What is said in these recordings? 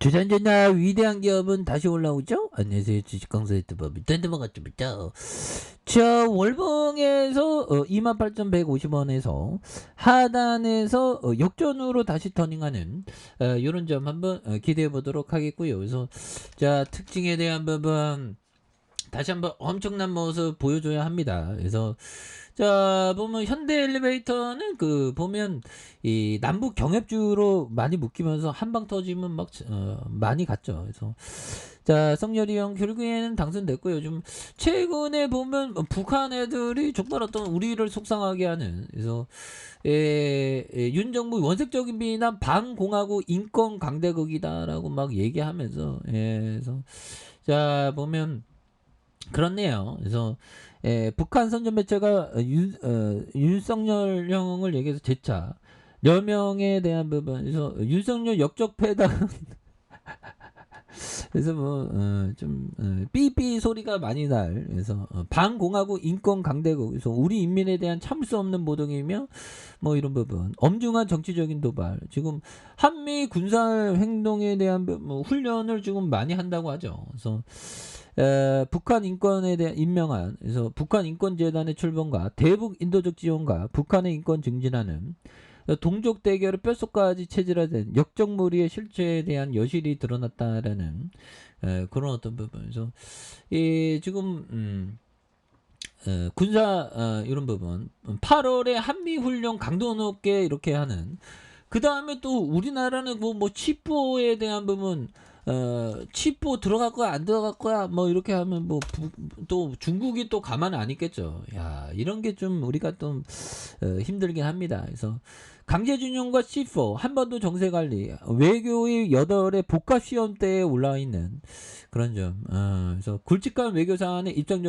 주전자나 위대한 기업은 다시 올라오죠? 안녕하세요. 주식강사 유튜버 밑단드만 같습니다. 자, 월봉에서 28,150원에서 하단에서 역전으로 다시 터닝하는 이런 점 한번 기대해 보도록 하겠고요. 그래서 자, 특징에 대한 부분 다시 한번 엄청난 모습 보여줘야 합니다. 그래서 자, 보면 현대 엘리베이터는 그 보면 이 남북 경협주로 많이 묶이면서 한방 터지면 막 많이 갔죠. 그래서 자, 성렬이 형 결국에는 당선됐고요. 좀 최근에 보면 북한 애들이 정말 어떤 우리를 속상하게 하는, 그래서 윤 정부 원색적인 비난 반공하고 인권 강대국이다라고 막 얘기하면서, 그래서 자, 보면 그렇네요. 그래서 북한 선전 매체가 윤석열 형을 얘기해서 재차 여명에 대한 부분에서 윤석열 역적 패당 그래서 뭐좀 삐삐 소리가 많이 날, 그래서 반공하고 인권 강대국, 그래서 우리 인민에 대한 참을 수 없는 모독이며 뭐 이런 부분, 엄중한 정치적인 도발, 지금 한미 군사 행동에 대한 뭐 훈련을 지금 많이 한다고 하죠. 그래서 북한 인권에 대한 임명한, 그래서 북한 인권재단의 출범과 대북 인도적 지원과 북한의 인권 증진하는 동족 대결을 뼛속까지 체질화된 역적무리의 실체에 대한 여실히 드러났다라는 그런 어떤 부분에서 지금 군사 이런 부분 8월에 한미훈련 강도 높게 이렇게 하는, 그 다음에 또 우리나라는 뭐 치포에 대한 부분 치포 들어갈 거야 안 들어갈 거야 뭐 이렇게 하면 뭐 또 중국이 또 가만 안 있겠죠. 야, 이런 게 좀 우리가 좀 힘들긴 합니다. 그래서 강제준용과 C4 한 번 더 정세 관리, 외교의 8의 복합 시험대에 올라와 있는 그런 점. 그래서 굵직한 외교 사안의 입장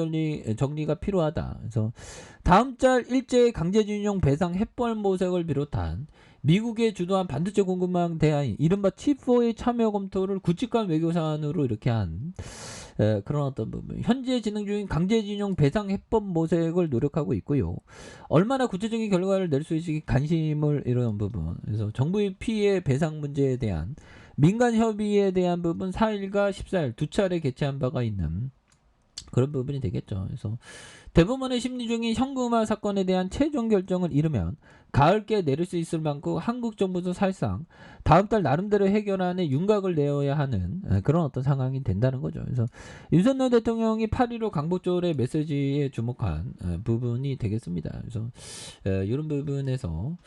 정리가 필요하다. 그래서 다음 달 일제 강제준용 배상 햇벌 모색을 비롯한 미국의 주도한 반도체 공급망 대안 이른바 칩4의 참여 검토를 굵직한 외교 사안으로 이렇게 한 그런 어떤 부분. 현재 진행 중인 강제징용 배상 해법 모색을 노력하고 있고요. 얼마나 구체적인 결과를 낼 수 있을지 관심을 이런 부분. 그래서 정부의 피해 배상 문제에 대한 민간 협의에 대한 부분 4일과 14일 두 차례 개최한 바가 있는 그런 부분이 되겠죠. 그래서 대법원의 심리 중인 현금화 사건에 대한 최종 결정을 이르면 가을께 내릴 수 있을 만큼 한국 정부도 사실상 다음 달 나름대로 해결안에 윤곽을 내어야 하는 그런 어떤 상황이 된다는 거죠. 그래서 윤석열 대통령이 8.15 강복절의 메시지에 주목한 부분이 되겠습니다. 그래서 이런 부분에서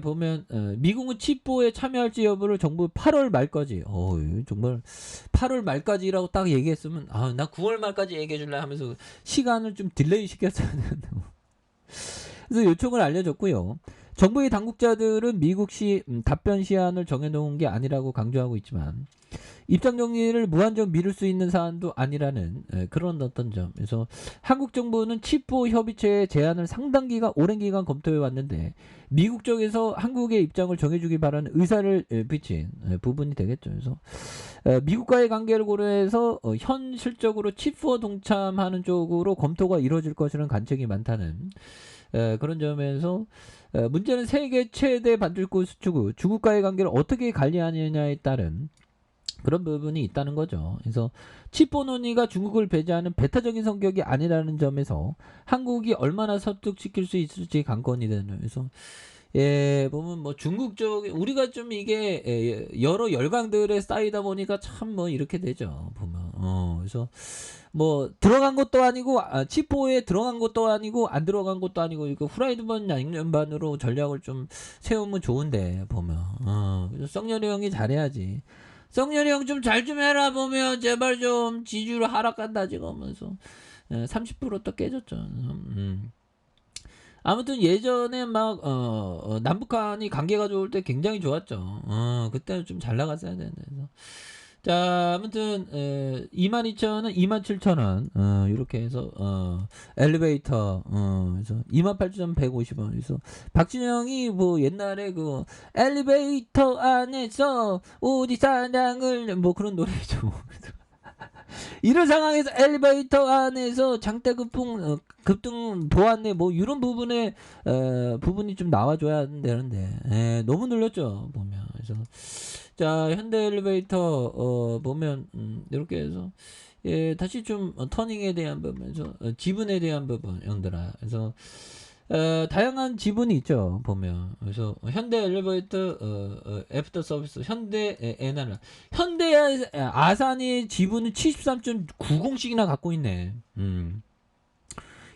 보면 미국은 칩보에 참여할지 여부를 정부 8월 말까지 정말 8월 말까지라고 딱 얘기했으면 나 9월 말까지 얘기해 줄래 하면서 시간을 좀 딜레이 시켰어야 되는데 그래서 요청을 알려줬고요. 정부의 당국자들은 미국시 답변 시한을 정해놓은 게 아니라고 강조하고 있지만 입장 정리를 무한정 미룰 수 있는 사안도 아니라는 그런 어떤 점. 그래서 한국 정부는 칩보 협의체의 제안을 상당 기간 오랜 기간 검토해 왔는데 미국 쪽에서 한국의 입장을 정해주기 바라는 의사를 비친 부분이 되겠죠. 그래서 미국과의 관계를 고려해서 현실적으로 칩4 동참하는 쪽으로 검토가 이루어질 것이라는 관측이 많다는 그런 점에서 문제는 세계 최대 반도체 수출국 중국과의 관계를 어떻게 관리하느냐에 따른 그런 부분이 있다는 거죠. 그래서 칩보 논의가 중국을 배제하는 배타적인 성격이 아니라는 점에서 한국이 얼마나 설득시킬 수 있을지 관건이 되는. 그래서 보면 뭐 중국 쪽 우리가 좀 이게 여러 열강들에 쌓이다 보니까 참 뭐 이렇게 되죠. 보면 그래서 뭐 들어간 것도 아니고 치포에 들어간 것도 아니고 안 들어간 것도 아니고 이거 후라이드만 양념반으로 전략을 좀 세우면 좋은데 보면 그래서 썩렬이 형이 잘해야지. 썩렬이 형 좀 잘 좀 해라 보면 제발 좀 지지율 하락한다 지금 하면서 30%또 깨졌죠. 아무튼 예전에 막 남북한이 관계가 좋을 때 굉장히 좋았죠. 그때는 좀 잘 나갔어야 되는데. 그래서 자, 아무튼 22,000원, 27,000원 이렇게 해서 엘리베이터 그래서 28,150원. 그래서 박진영이 뭐 옛날에 그 엘리베이터 안에서 우리 사랑을 뭐 그런 노래죠. 이런 상황에서 엘리베이터 안에서 장대급풍 급등 보았네 뭐 이런 부분에 부분이 좀 나와줘야 되는데 너무 늘렸죠 보면. 그래서 자, 현대 엘리베이터 보면 이렇게 해서 예, 다시 좀 터닝에 대한 부분에서 지분에 대한 부분 형들아. 그래서 다양한 지분이 있죠 보면. 그래서 현대 엘리베이터 애프터 서비스 현대 에너지 현대 아산이 지분은 73.90씩이나 갖고 있네.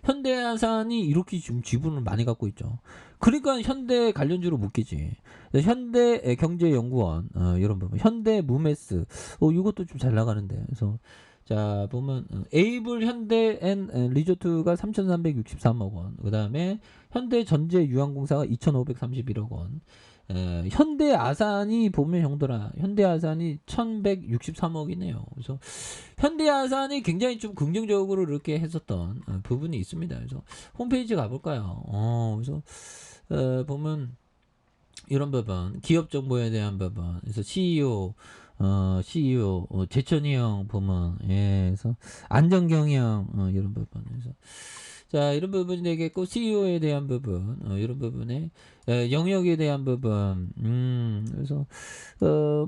현대아산이 이렇게 지금 지분을 많이 갖고 있죠. 그러니까 현대 관련주로 묶이지. 현대경제연구원 이런 부분, 현대무메스 이것도 좀 잘 나가는데. 그래서 자 보면 에이블 현대 앤 리조트가 3,363억 원. 그 다음에 현대전제유황공사가 2,531억 원. 현대아산이 보면 형들아, 현대아산이 1,163억이네요. 그래서 현대아산이 굉장히 좀 긍정적으로 이렇게 했었던 부분이 있습니다. 그래서 홈페이지 가볼까요? 그래서 보면 이런 부분, 기업 정보에 대한 부분, 그래서 CEO 재천이 형 보면, 예, 그래서 안전경영 이런 부분, 그래서 자 이런 부분이 되겠고 CEO에 대한 부분, 이런 부분에 영역에 대한 부분, 그래서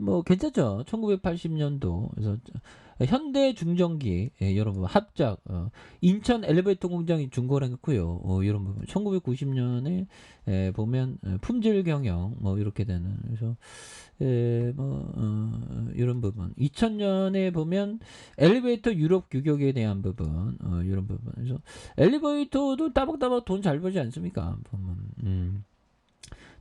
뭐 괜찮죠. 1980년도 그래서 현대중전기 여러분 합작 인천 엘리베이터 공장이 준거를 했고요. 이런 부분 1990년에 보면 품질 경영 뭐 이렇게 되는. 그래서 이런 부분 2000년에 보면 엘리베이터 유럽 규격에 대한 부분 이런 부분. 그래서 엘리베이터도 따박따박 돈 잘 벌지 않습니까? 보면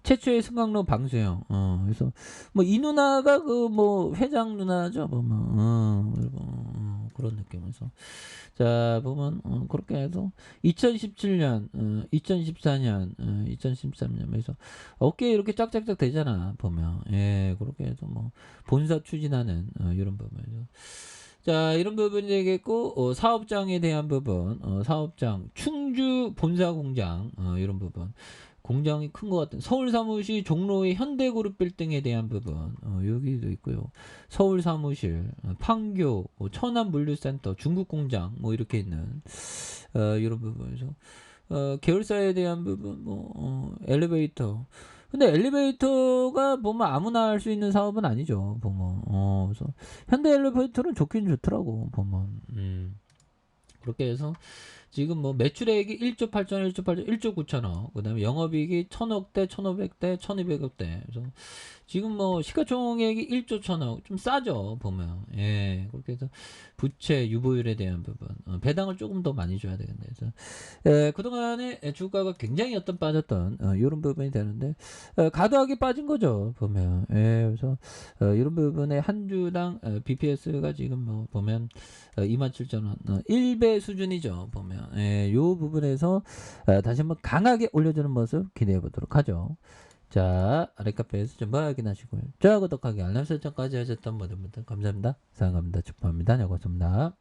최초의 승강로 방수형. 그래서 뭐 이 누나가 그 뭐 회장 누나죠. 보면 그런 느낌에서 자 보면 그렇게 해서 2017년, 2014년, 2013년 에서 어깨 이렇게 짝짝짝 되잖아 보면. 예, 그렇게 해서 뭐 본사 추진하는 이런 부분이죠. 자 이런 부분이 되겠고 사업장에 대한 부분, 사업장 충주 본사 공장 이런 부분. 공장이 큰 것 같은 서울 사무실 종로의 현대그룹 빌딩에 대한 부분 여기도 있고요. 서울 사무실 판교 천안 물류센터 중국 공장 뭐 이렇게 있는 이런 부분에서 계열사에 대한 부분 뭐 엘리베이터. 근데 엘리베이터가 보면 아무나 할 수 있는 사업은 아니죠 보면. 그래서 현대 엘리베이터는 좋긴 좋더라고 보면. 그렇게 해서 지금 뭐 매출액이 1조 8천, 1조 8천, 1조 9천억. 그 다음에 영업이익이 1,000억대, 1,500대, 1,200억대. 그래서 지금 뭐 시가총액이 1조 1,000억. 좀 싸죠, 보면. 예. 그렇게 해서 부채, 유보율에 대한 부분. 배당을 조금 더 많이 줘야 되겠네. 그래서 그동안에 주가가 굉장히 빠졌던 이런 부분이 되는데 과도하게 빠진 거죠, 보면. 예. 그래서 이런 부분에 한 주당 BPS가 지금 뭐 보면 27,000원 1배 수준이죠 보면. 예, 요 부분에서 다시 한번 강하게 올려주는 모습 기대해 보도록 하죠. 자 아랫카페에서 좀 확인하시고요. 자 구독하기 알람 설정까지 하셨던 모든 분들 감사합니다. 사랑합니다. 축복합니다. 여고습니다.